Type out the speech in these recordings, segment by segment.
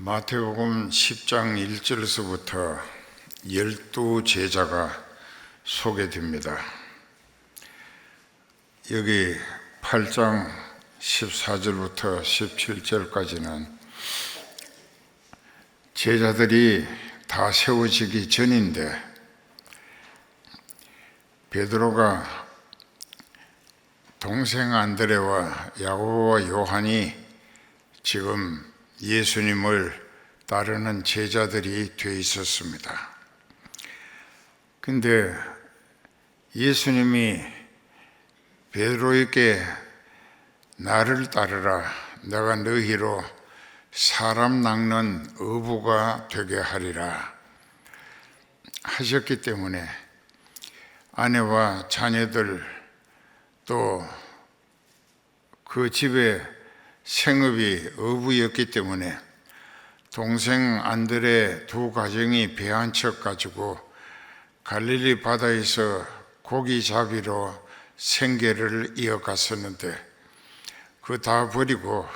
마태복음 10장 1절에서부터 12제자가 소개됩니다. 여기 8장 14절부터 17절까지는 제자들이 다 세워지기 전인데 베드로가 동생 안드레와 야고보와 요한이 지금 예수님을 따르는 제자들이 되어 있었습니다. 근데 예수님이 베드로에게 나를 따르라, 내가 너희로 사람 낚는 어부가 되게 하리라 하셨기 때문에 아내와 자녀들 또 그 집에 생업이 어부였기 때문에 동생 안드레 두 가정이 배 한 척 가지고 갈릴리 바다에서 고기 잡이로 생계를 이어갔었는데 그거 다 버리고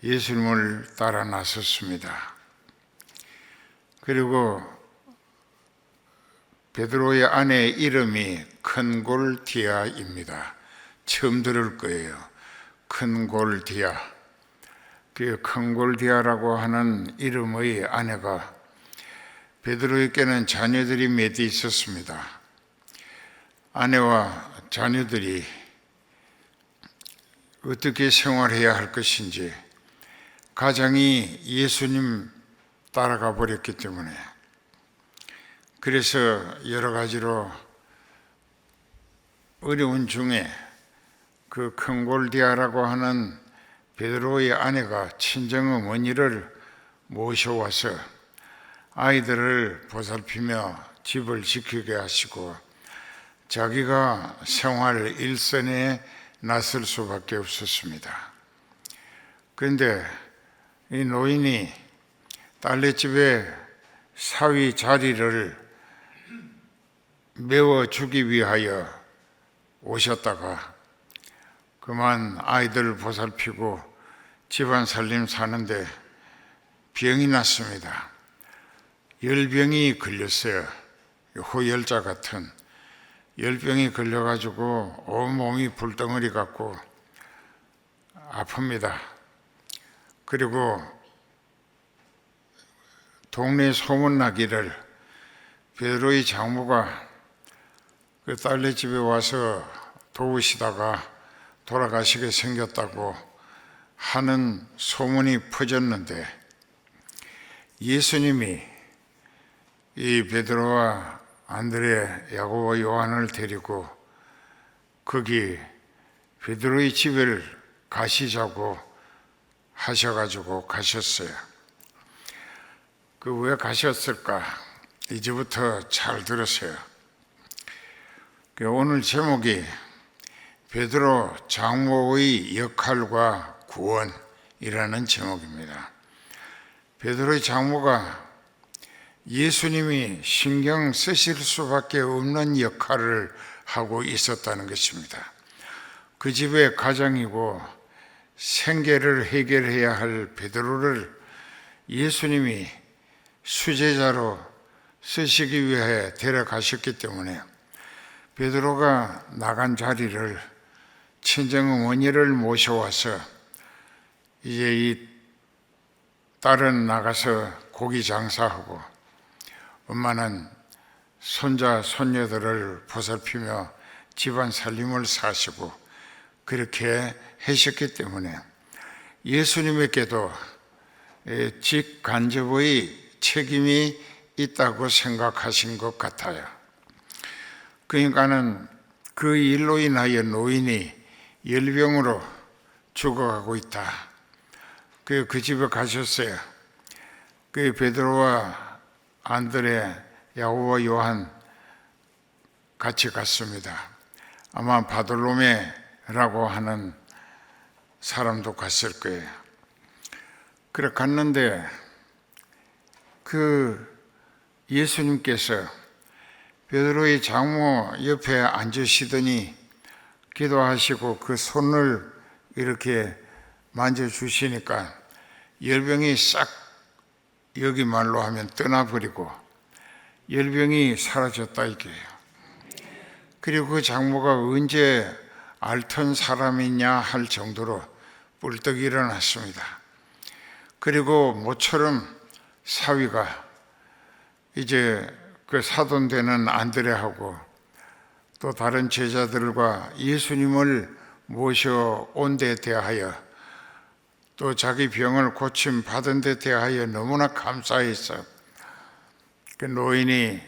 예수님을 따라 나섰습니다. 그리고 베드로의 아내의 이름이 큰골디아입니다. 처음 들을 거예요. 큰골디아. 그 큰골디아라고 하는 이름의 아내가 베드로에게는 자녀들이 몇 있었습니다. 아내와 자녀들이 어떻게 생활해야 할 것인지 가장이 예수님 따라가 버렸기 때문에 그래서 여러 가지로 어려운 중에 그 큰골디아라고 하는 베드로의 아내가 친정 어머니를 모셔와서 아이들을 보살피며 집을 지키게 하시고 자기가 생활 일선에 나설 수밖에 없었습니다. 그런데 이 노인이 딸내집에 사위 자리를 메워주기 위하여 오셨다가 그만 아이들을 보살피고 집안 살림 사는데 병이 났습니다. 열병이 걸렸어요. 호열자 같은 열병이 걸려가지고 온몸이 불덩어리 같고 아픕니다. 그리고 동네에 소문나기를 베드로의 장모가 그 딸네 집에 와서 도우시다가 돌아가시게 생겼다고 하는 소문이 퍼졌는데 예수님이 이 베드로와 안드레, 야고보, 요한을 데리고 거기 베드로의 집을 가시자고 하셔가지고 가셨어요. 그 왜 가셨을까? 이제부터 잘 들으세요. 오늘 제목이 베드로 장모의 역할과 구원이라는 제목입니다. 베드로의 장모가 예수님이 신경 쓰실 수밖에 없는 역할을 하고 있었다는 것입니다. 그 집의 가장이고 생계를 해결해야 할 베드로를 예수님이 수제자로 쓰시기 위해 데려가셨기 때문에 베드로가 나간 자리를 친정 어머니를 모셔와서 이제 이 딸은 나가서 고기 장사하고 엄마는 손자 손녀들을 보살피며 집안 살림을 사시고 그렇게 하셨기 때문에 예수님에게도 직간접의 책임이 있다고 생각하신 것 같아요. 그러니까는 그 일로 인하여 노인이 열병으로 죽어가고 있다. 그 집에 가셨어요. 그 베드로와 안드레, 야고보, 요한 같이 갔습니다. 아마 바돌로메라고 하는 사람도 갔을 거예요. 그래 갔는데 그 예수님께서 베드로의 장모 옆에 앉으시더니 기도하시고 그 손을 이렇게 만져주시니까 열병이 싹, 여기 말로 하면 떠나버리고 열병이 사라졌다 이게요. 그리고 그 장모가 언제 앓던 사람이냐 할 정도로 뿔떡 일어났습니다. 그리고 모처럼 사위가 이제 그 사돈되는 안드레하고 또 다른 제자들과 예수님을 모셔온 데 대하여 또 자기 병을 고침 받은 데 대하여 너무나 감사해서 그 노인이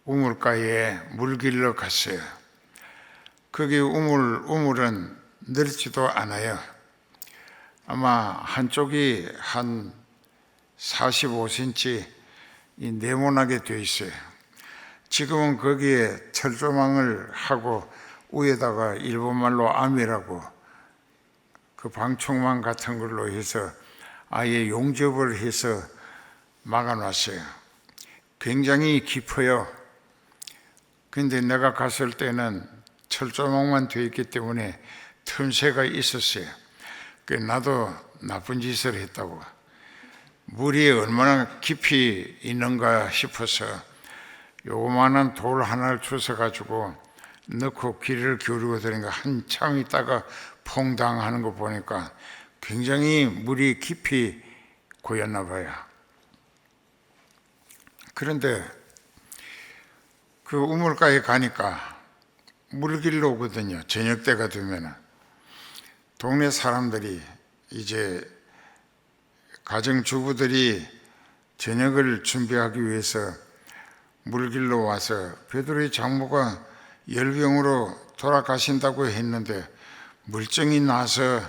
우물가에 물 길러 갔어요. 거기 우물은 넓지도 않아요. 아마 한쪽이 한 45cm 네모나게 되어 있어요. 지금은 거기에 철조망을 하고 위에다가 일본말로 암이라고 그 방충망 같은 걸로 해서 아예 용접을 해서 막아놨어요. 굉장히 깊어요. 근데 내가 갔을 때는 철조망만 되어 있기 때문에 틈새가 있었어요. 나도 나쁜 짓을 했다고. 물이 얼마나 깊이 있는가 싶어서 요만한 돌 하나를 주워가지고 넣고 귀를 기울이고 들으니까 한참 있다가 퐁당 하는 거 보니까 굉장히 물이 깊이 고였나 봐요. 그런데 그 우물가에 가니까 물길로 오거든요. 저녁 때가 되면은. 동네 사람들이 이제 가정주부들이 저녁을 준비하기 위해서 물길로 와서 베드로의 장모가 열병으로 돌아가신다고 했는데 물증이 나서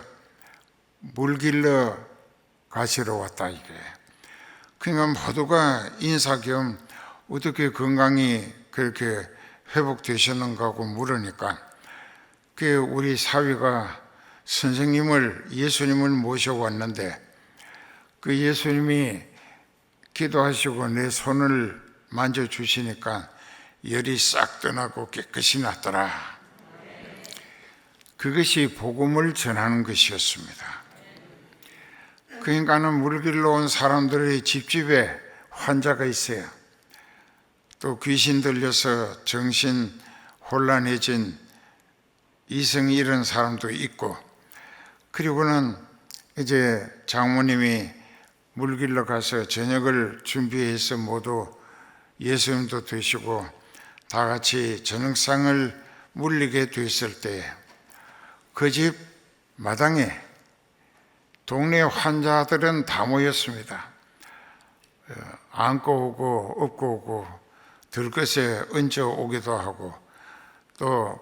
물길로 가시러 왔다 이게. 그러니까 모두가 인사 겸 어떻게 건강이 그렇게 회복되셨는가 하고 물으니까 그 우리 사위가 선생님을 예수님을 모셔왔는데 그 예수님이 기도하시고 내 손을 만져주시니까 열이 싹 떠나고 깨끗이 났더라. 그것이 복음을 전하는 것이었습니다. 그러니까는 물길로 온 사람들의 집집에 환자가 있어요. 또 귀신 들려서 정신 혼란해진 이성 잃은 사람도 있고, 그리고는 이제 장모님이 물길로 가서 저녁을 준비해서 모두 예수님도 드시고 다 같이 저녁상을 물리게 됐을 때 그 집 마당에 동네 환자들은 다 모였습니다. 안고 오고 업고 오고 들것에 얹어 오기도 하고 또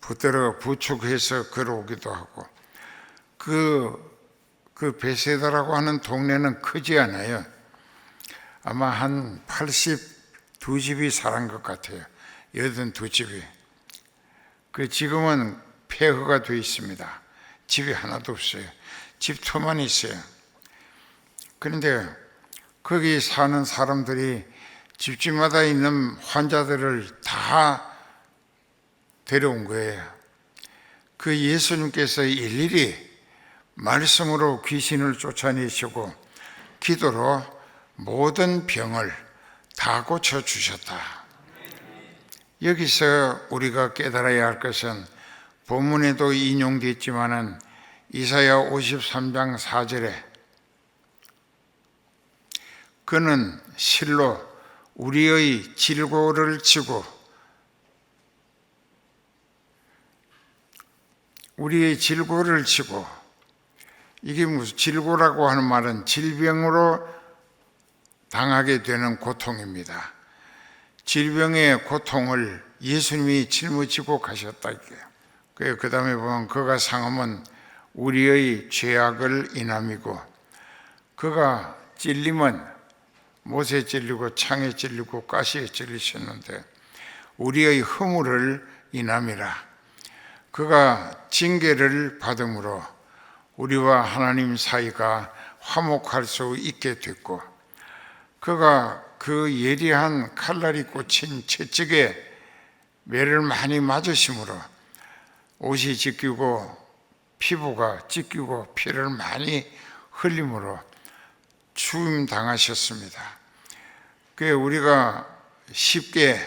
붙들어 부축해서 걸어오기도 하고 그 베세다라고 하는 동네는 크지 않아요. 아마 한 82집이 살은 것 같아요. 82집이. 지금은 폐허가 되어 있습니다. 집이 하나도 없어요. 집터만 있어요. 그런데 거기 사는 사람들이 집집마다 있는 환자들을 다 데려온 거예요. 그 예수님께서 일일이 말씀으로 귀신을 쫓아내시고 기도로 모든 병을 다 고쳐주셨다. 여기서 우리가 깨달아야 할 것은 본문에도 인용됐지만은 이사야 53장 4절에 그는 실로 우리의 질고를 지고 이게 무슨 질고라고 하는 말은 질병으로 당하게 되는 고통입니다. 질병의 고통을 예수님이 짊어지고 가셨다 이게요. 그 다음에 보면 그가 상함은 우리의 죄악을 인함이고 그가 찔림은 못에 찔리고 창에 찔리고 가시에 찔리셨는데 우리의 허물을 인함이라. 그가 징계를 받음으로 우리와 하나님 사이가 화목할 수 있게 됐고 그가 그 예리한 칼날이 꽂힌 채찍에 매를 많이 맞으심으로 옷이 찢기고 피부가 찢기고 피를 많이 흘림으로 죽임 당하셨습니다. 그 우리가 쉽게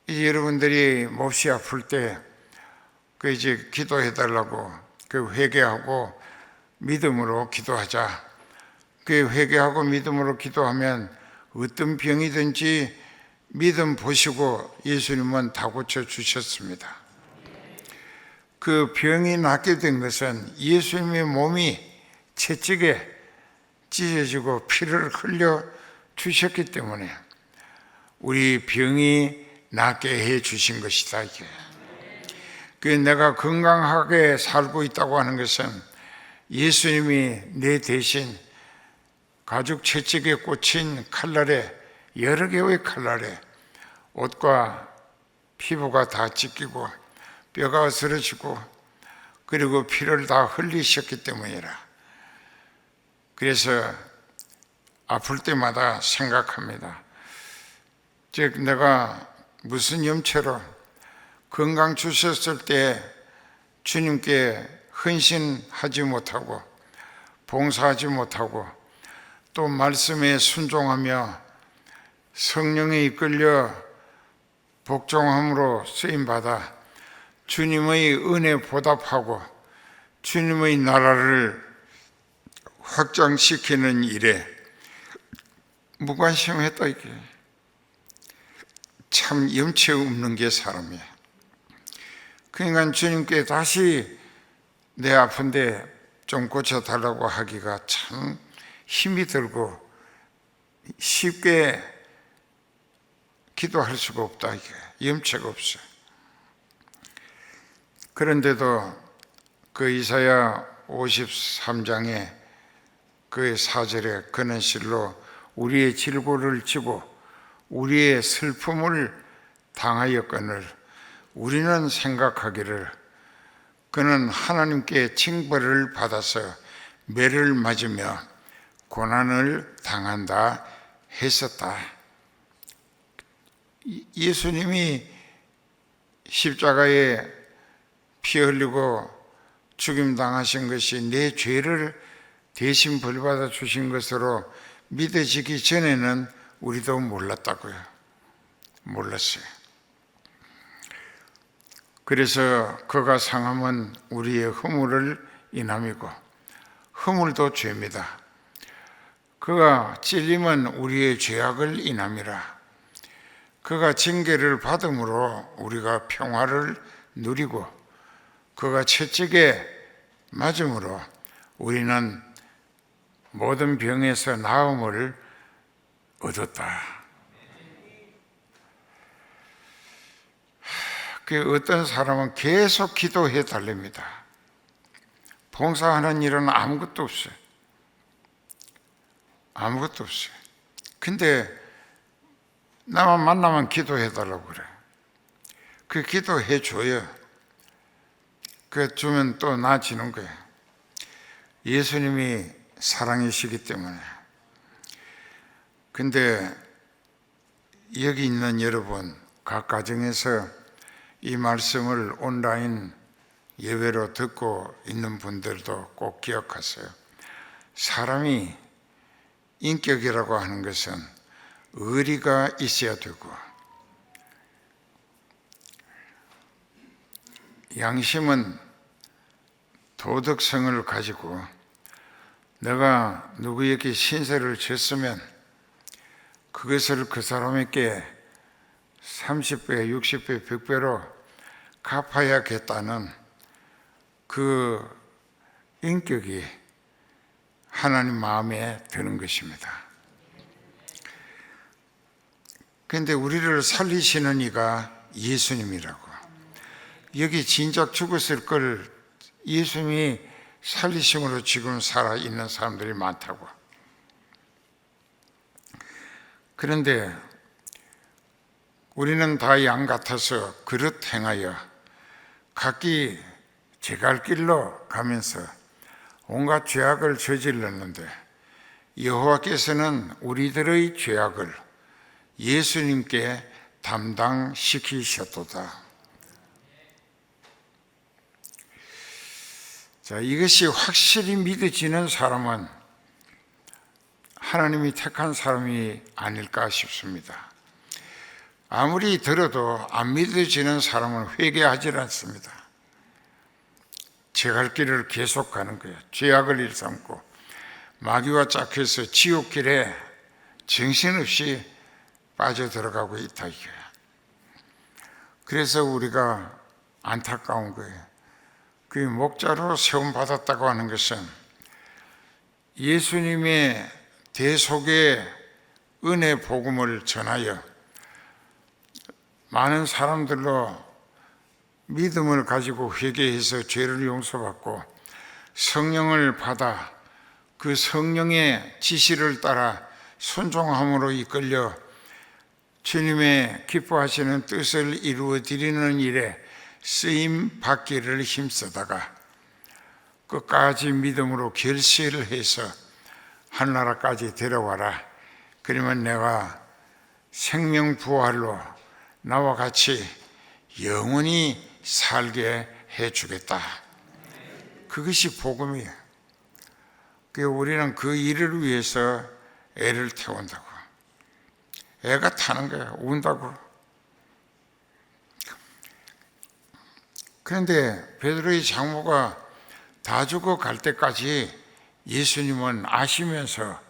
여러분들이 몹시 아플 때 그 이제 기도해 달라고 그 회개하고 믿음으로 기도하자. 그 회개하고 믿음으로 기도하면 어떤 병이든지 믿음 보시고 예수님은 다 고쳐 주셨습니다. 그 병이 낫게 된 것은 예수님의 몸이 채찍에 찢어지고 피를 흘려 주셨기 때문에 우리 병이 낫게 해 주신 것이다. 이게. 그 내가 건강하게 살고 있다고 하는 것은 예수님이 내 대신 가죽 채찍에 꽂힌 칼날에 여러 개의 칼날에 옷과 피부가 다 찢기고 뼈가 쓰러지고 그리고 피를 다 흘리셨기 때문이라. 그래서 아플 때마다 생각합니다. 즉 내가 무슨 염체로 건강 주셨을 때 주님께 헌신하지 못하고 봉사하지 못하고 또 말씀에 순종하며 성령에 이끌려 복종함으로 쓰임받아 주님의 은혜 보답하고 주님의 나라를 확장시키는 일에 무관심했다. 이게 참 염치 없는 게 사람이야. 그러니까 주님께 다시 내 아픈데 좀 고쳐달라고 하기가 참 힘이 들고 쉽게 기도할 수가 없다. 이게 염치가 없어. 그런데도 그 이사야 53장에 그 4절에 그는 실로 우리의 질고를 지고 우리의 슬픔을 당하였거늘 우리는 생각하기를 그는 하나님께 징벌을 받아서 매를 맞으며 고난을 당한다 했었다. 예수님이 십자가에 피 흘리고 죽임 당하신 것이 내 죄를 대신 벌받아 주신 것으로 믿어지기 전에는 우리도 몰랐다고요. 몰랐어요. 그래서 그가 상함은 우리의 허물을 인함이고 허물도 죄입니다. 그가 찔림은 우리의 죄악을 인함이라. 그가 징계를 받음으로 우리가 평화를 누리고 그가 채찍에 맞음으로 우리는 모든 병에서 나음을 얻었다. 그 어떤 사람은 계속 기도해 달랍니다. 봉사하는 일은 아무것도 없어요. 아무것도 없어요. 근데 나만 만나면 기도해 달라고 그래. 그 기도해 줘요. 그 주면 또 나아지는 거예요. 예수님이 사랑이시기 때문에. 근데 여기 있는 여러분, 각 가정에서 이 말씀을 온라인 예배로 듣고 있는 분들도 꼭 기억하세요. 사람이 인격이라고 하는 것은 의리가 있어야 되고 양심은 도덕성을 가지고 내가 누구에게 신세를 졌으면 그것을 그 사람에게 30배, 60배, 100배로 갚아야겠다는 그 인격이 하나님 마음에 드는 것입니다. 그런데 우리를 살리시는 이가 예수님이라고. 여기 진작 죽었을 걸 예수님이 살리심으로 지금 살아있는 사람들이 많다고. 그런데 우리는 다 양 같아서 그릇 행하여 각기 제갈 길로 가면서 온갖 죄악을 저질렀는데 여호와께서는 우리들의 죄악을 예수님께 담당시키셨도다. 자, 이것이 확실히 믿어지는 사람은 하나님이 택한 사람이 아닐까 싶습니다. 아무리 들어도 안 믿어지는 사람은 회개하지 않습니다. 죄갈 길을 계속 가는 거예요. 죄악을 일삼고 마귀와 짝해서 지옥길에 정신없이 빠져들어가고 있다 이거예요. 그래서 우리가 안타까운 거예요. 그 목자로 세움받았다고 하는 것은 예수님의 대속의 은혜 복음을 전하여 많은 사람들로 믿음을 가지고 회개해서 죄를 용서받고 성령을 받아 그 성령의 지시를 따라 순종함으로 이끌려 주님의 기뻐하시는 뜻을 이루어 드리는 일에 쓰임 받기를 힘쓰다가 끝까지 믿음으로 결실을 해서 하늘나라까지 데려와라. 그러면 내가 생명 부활로 나와 같이 영원히 살게 해주겠다. 그것이 복음이에요. 우리는 그 일을 위해서 애를 태운다고. 애가 타는 거야. 운다고. 그런데 베드로의 장모가 다 죽어 갈 때까지 예수님은 아시면서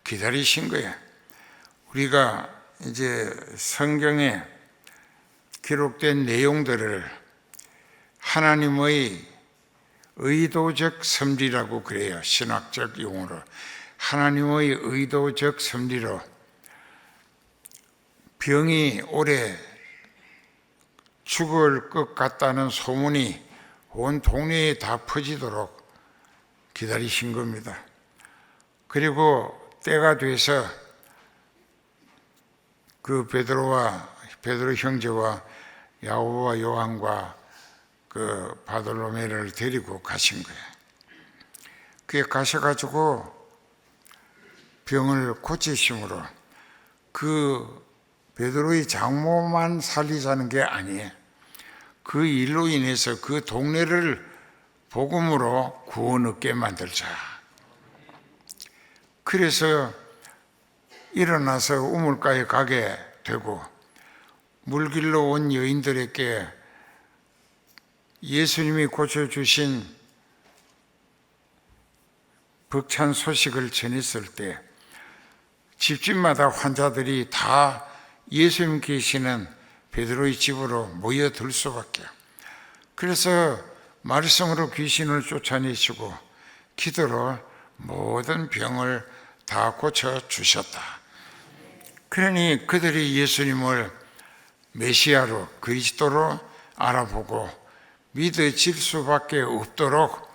기다리신 거예요. 우리가 이제 성경에 기록된 내용들을 하나님의 의도적 섭리라고 그래요. 신학적 용어로. 하나님의 의도적 섭리로 병이 오래 죽을 것 같다는 소문이 온 동네에 다 퍼지도록 기다리신 겁니다. 그리고 때가 돼서 그 베드로 형제와 야고보와 요한과 그 바돌로메를 데리고 가신 거예요. 그에 가셔가지고 병을 고치심으로 그 베드로의 장모만 살리자는 게 아니에요. 그 일로 인해서 그 동네를 복음으로 구원 얻게 만들자. 그래서 일어나서 우물가에 가게 되고 물길로 온 여인들에게 예수님이 고쳐주신 벅찬 소식을 전했을 때 집집마다 환자들이 다 예수님 계시는 베드로의 집으로 모여들 수밖에. 그래서 말씀으로 귀신을 쫓아내시고 기도로 모든 병을 다 고쳐주셨다. 그러니 그들이 예수님을 메시아로 그리스도로 알아보고 믿어질 수밖에 없도록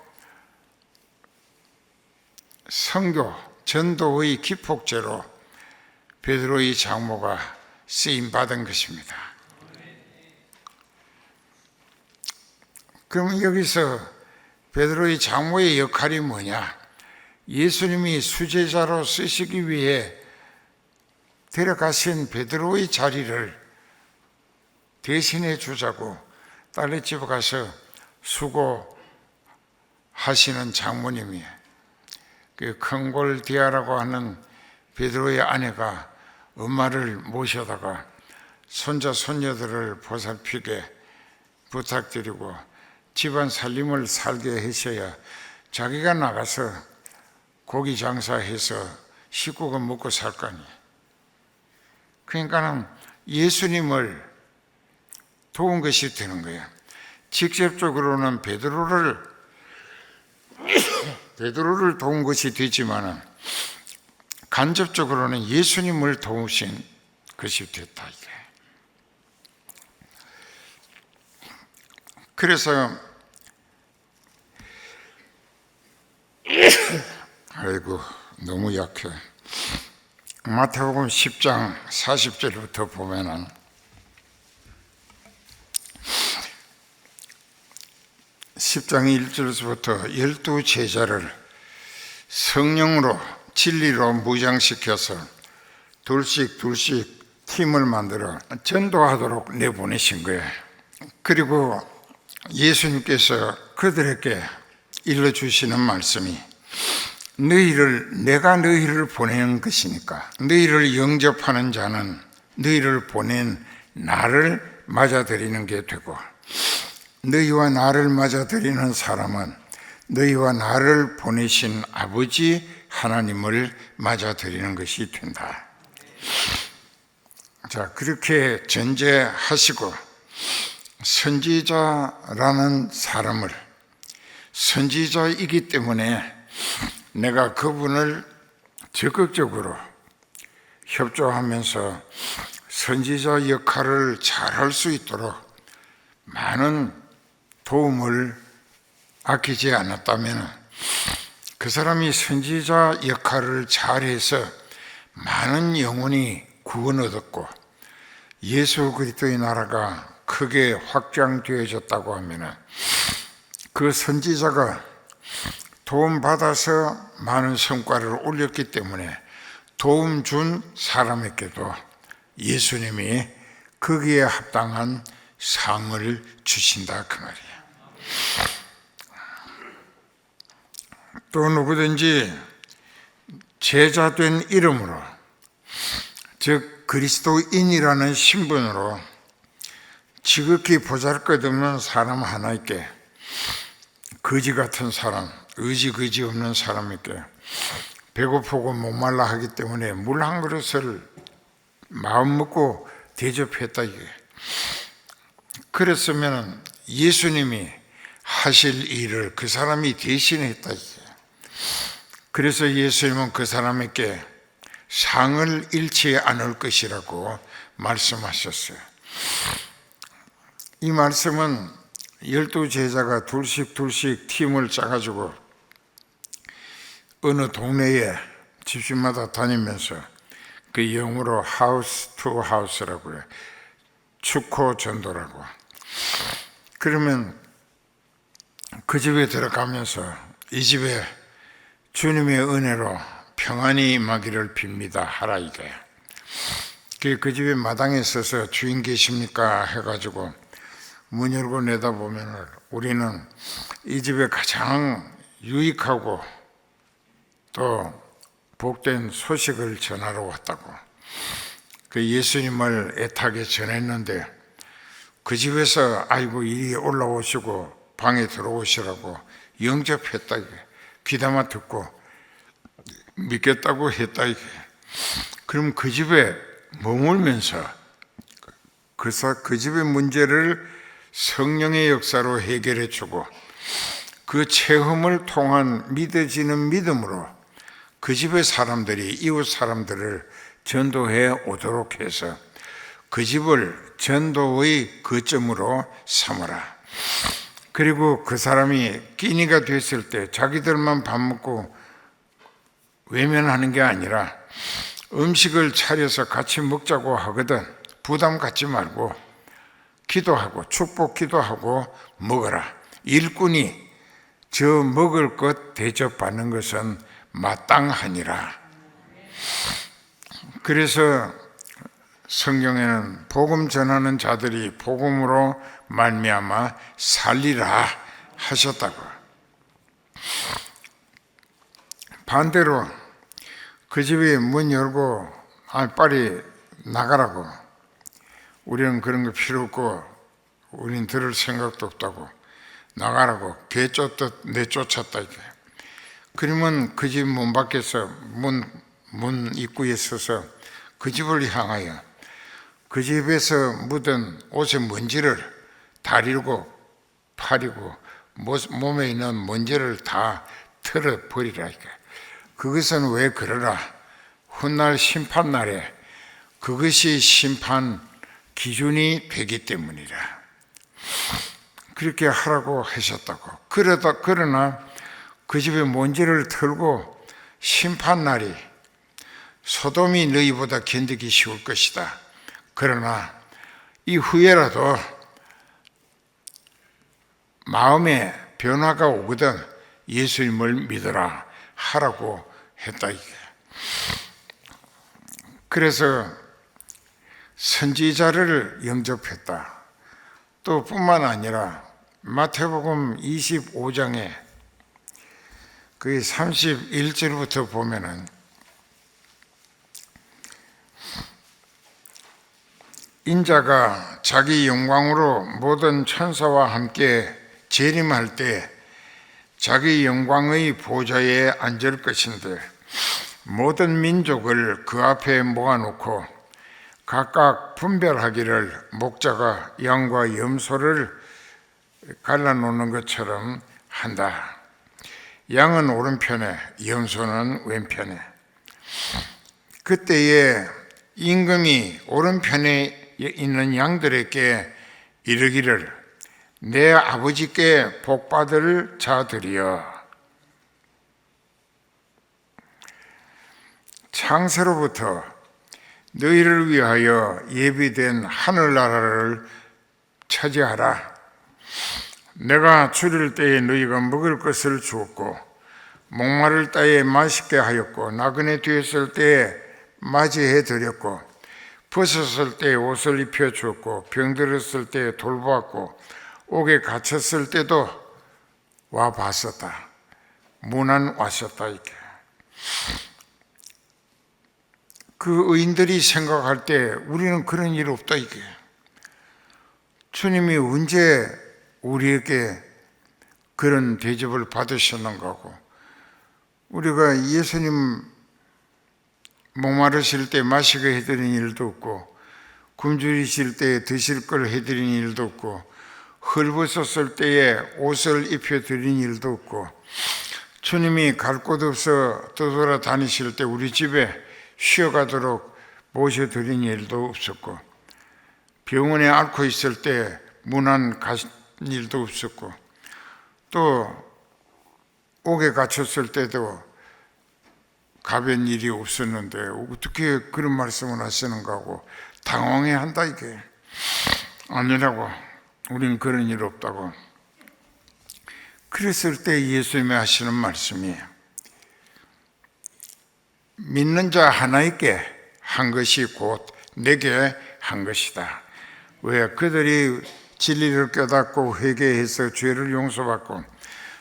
선교, 전도의 기폭제로 베드로의 장모가 쓰임받은 것입니다. 그럼 여기서 베드로의 장모의 역할이 뭐냐? 예수님이 수제자로 쓰시기 위해 데려가신 베드로의 자리를 대신해 주자고 딸의 집에 가서 수고하시는 장모님이에요. 그 큰골디아라고 하는 베드로의 아내가 엄마를 모셔다가 손자 손녀들을 보살피게 부탁드리고 집안 살림을 살게 하셔야 자기가 나가서 고기 장사해서 식구가 먹고 살 거 아니에요. 그러니까는 예수님을 도운 것이 되는 거예요. 직접적으로는 베드로를 도운 것이 되지만 간접적으로는 예수님을 도우신 것이 됐다. 이게. 그래서 아이고 너무 약해. 마태복음 10장 40절부터 보면은 (10장 1절부터) 12 제자를 성령으로 진리로 무장시켜서 둘씩 팀을 만들어 전도하도록 내보내신 거예요. 그리고 예수님께서 그들에게 일러주시는 말씀이 내가 너희를 보내는 것이니까 너희를 영접하는 자는 너희를 보낸 나를 맞아들이는 게 되고, 너희와 나를 맞아들이는 사람은 너희와 나를 보내신 아버지 하나님을 맞아들이는 것이 된다. 자, 그렇게 전제하시고 선지자라는 사람을, 선지자이기 때문에 내가 그분을 적극적으로 협조하면서 선지자 역할을 잘할 수 있도록 많은 도움을 아끼지 않았다면 그 사람이 선지자 역할을 잘해서 많은 영혼이 구원 얻었고 예수 그리스도의 나라가 크게 확장되어졌다고 하면 그 선지자가 도움받아서 많은 성과를 올렸기 때문에 도움 준 사람에게도 예수님이 거기에 합당한 상을 주신다 그 말이에요. 또 누구든지 제자된 이름으로, 즉 그리스도인이라는 신분으로 지극히 보잘것없는 사람 하나에게, 거지 같은 사람, 의지 없는 사람에게 배고프고 목말라 하기 때문에 물 한 그릇을 마음 먹고 대접했다 이게. 그랬으면 예수님이 하실 일을 그 사람이 대신했다 이게. 그래서 예수님은 그 사람에게 상을 잃지 않을 것이라고 말씀하셨어요. 이 말씀은 12제자가 둘씩 팀을 짜가지고 어느 동네에 집집마다 다니면서 그 영어로 하우스 투 하우스라고 해요. 축호 전도라고. 그러면 그 집에 들어가면서 이 집에 주님의 은혜로 평안이 임하기를 빕니다 하라 이게. 그 집에 마당에 서서 주인 계십니까 해가지고 문 열고 내다보면 우리는 이 집에 가장 유익하고 또 복된 소식을 전하러 왔다고 그 예수님을 애타게 전했는데 그 집에서 아이고 이리 올라오시고 방에 들어오시라고 영접했다 이게. 귀담아 듣고 믿겠다고 했다 이게. 그럼 그 집에 머물면서 그 집의 문제를 성령의 역사로 해결해 주고 그 체험을 통한 믿어지는 믿음으로 그 집의 사람들이 이웃 사람들을 전도해 오도록 해서 그 집을 전도의 거점으로 삼아라. 그리고 그 사람이 끼니가 됐을 때 자기들만 밥 먹고 외면하는 게 아니라 음식을 차려서 같이 먹자고 하거든 부담 갖지 말고 기도하고 축복 기도하고 먹어라. 일꾼이 저 먹을 것 대접받는 것은 마땅하니라. 그래서 성경에는 복음 전하는 자들이 복음으로 말미암아 살리라 하셨다고. 반대로 그 집에 문 열고 빨리 나가라고, 우리는 그런 거 필요 없고 우린 들을 생각도 없다고, 나가라고 개 쫓듯 내쫓았다 이게. 그러면 그 집 문 밖에서 문 입구에 서서 그 집을 향하여 그 집에서 묻은 옷의 먼지를 다리고 팔이고 몸에 있는 먼지를 다 털어버리라 이게. 그것은 왜 그러라? 훗날 심판날에 그것이 심판 기준이 되기 때문이라. 그렇게 하라고 하셨다고. 그러나 그 집에 먼지를 털고 심판날이 소돔이 너희보다 견디기 쉬울 것이다. 그러나 이후에라도 마음에 변화가 오거든 예수님을 믿어라 하라고 했다 이게. 그래서 선지자를 영접했다. 또 뿐만 아니라 마태복음 25장에 그 31절부터 보면은 인자가 자기 영광으로 모든 천사와 함께 재림할 때 자기 영광의 보좌에 앉을 것인데 모든 민족을 그 앞에 모아놓고 각각 분별하기를 목자가 양과 염소를 갈라놓는 것처럼 한다. 양은 오른편에 염소는 왼편에. 그때에 임금이 오른편에 있는 양들에게 이르기를 내 아버지께 복받을 자들이여, 창세로부터 너희를 위하여 예비된 하늘나라를 차지하라. 내가 줄일 때에 너희가 먹을 것을 주었고 목마를 때에 마시게 하였고 나그네 되었을 때에 맞이해 드렸고 벗었을 때에 옷을 입혀 주었고 병들었을 때에 돌보았고 옥에 갇혔을 때도 와 봤었다. 문안 왔었다. 이렇게 그 의인들이 생각할 때 우리는 그런 일 없다. 이게 주님이 언제 우리에게 그런 대접을 받으셨는가 하고, 우리가 예수님 목마르실 때 마시게 해드린 일도 없고 굶주리실 때 드실 걸 해드린 일도 없고 헐벗었을 때에 옷을 입혀드린 일도 없고 주님이 갈 곳 없어 떠돌아 다니실 때 우리 집에 쉬어가도록 모셔드린 일도 없었고 병원에 앓고 있을 때 문안 간 일도 없었고 또 옥에 갇혔을 때도 가변 일이 없었는데 어떻게 그런 말씀을 하시는가 하고 당황해한다. 이게 아니라고, 우린 그런 일 없다고. 그랬을 때 예수님이 하시는 말씀이 믿는 자 하나에게 한 것이 곧 내게 한 것이다. 왜? 그들이 진리를 깨닫고 회개해서 죄를 용서받고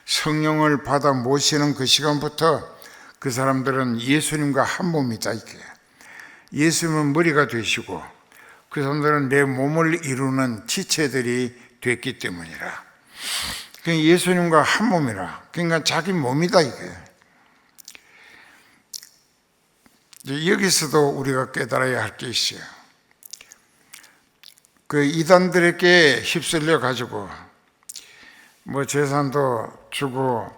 성령을 받아 모시는 그 시간부터 그 사람들은 예수님과 한 몸이다. 이게 예수님은 머리가 되시고 그 사람들은 내 몸을 이루는 지체들이 됐기 때문이라. 예수님과 한 몸이라. 그러니까 자기 몸이다. 이게 여기서도 우리가 깨달아야 할 게 있어요. 그 이단들에게 휩쓸려 가지고 뭐 재산도 주고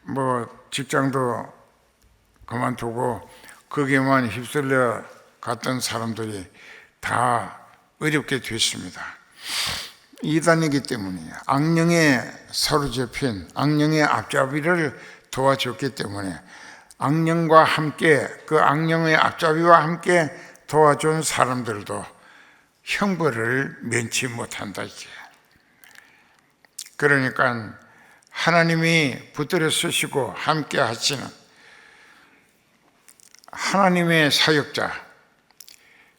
뭐 직장도 그만두고 거기에만 휩쓸려 갔던 사람들이 다 어렵게 됐습니다. 이단이기 때문이에요. 악령에 사로잡힌 악령의 앞잡이를 도와줬기 때문에 악령과 함께 그 악령의 앞잡이와 함께 도와준 사람들도 형벌을 면치 못한다. 이게. 그러니까 하나님이 붙들어 쓰시고 함께 하시는 하나님의 사역자,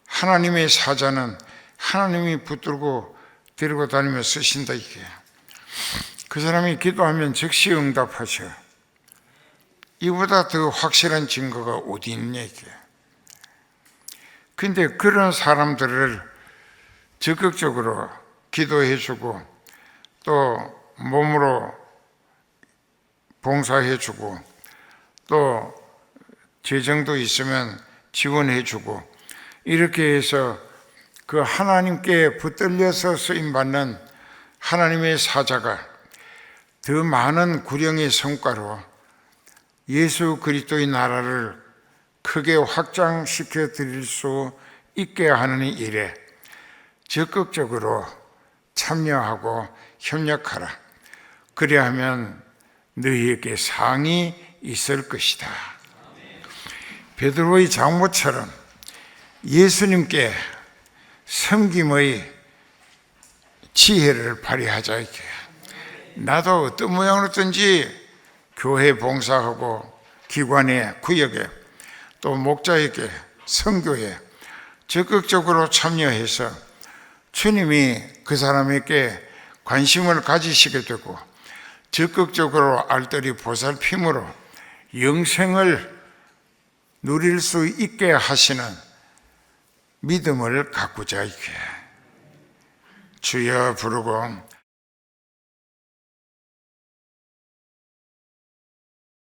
하나님의 사자는 하나님이 붙들고 데리고 다니며 쓰신다. 이게. 그 사람이 기도하면 즉시 응답하셔. 이보다 더 확실한 증거가 어디 있냐 이게. 근데 그런 사람들을 적극적으로 기도해주고 또 몸으로 봉사해주고 또 재정도 있으면 지원해주고 이렇게 해서 그 하나님께 붙들려서 쓰임받는 하나님의 사자가 더 많은 구령의 성과로 예수 그리스도의 나라를 크게 확장시켜 드릴 수 있게 하는 일에 적극적으로 참여하고 협력하라. 그래야 하면 너희에게 상이 있을 것이다. 베드로의 장모처럼 예수님께 섬김의 지혜를 발휘하자. 이렇게. 나도 어떤 모양으로든지 교회 봉사하고 기관에, 구역에, 또 목자에게, 선교에 적극적으로 참여해서 주님이 그 사람에게 관심을 가지시게 되고 적극적으로 알뜰히 보살핌으로 영생을 누릴 수 있게 하시는 믿음을 가꾸자. 이게 주여 부르고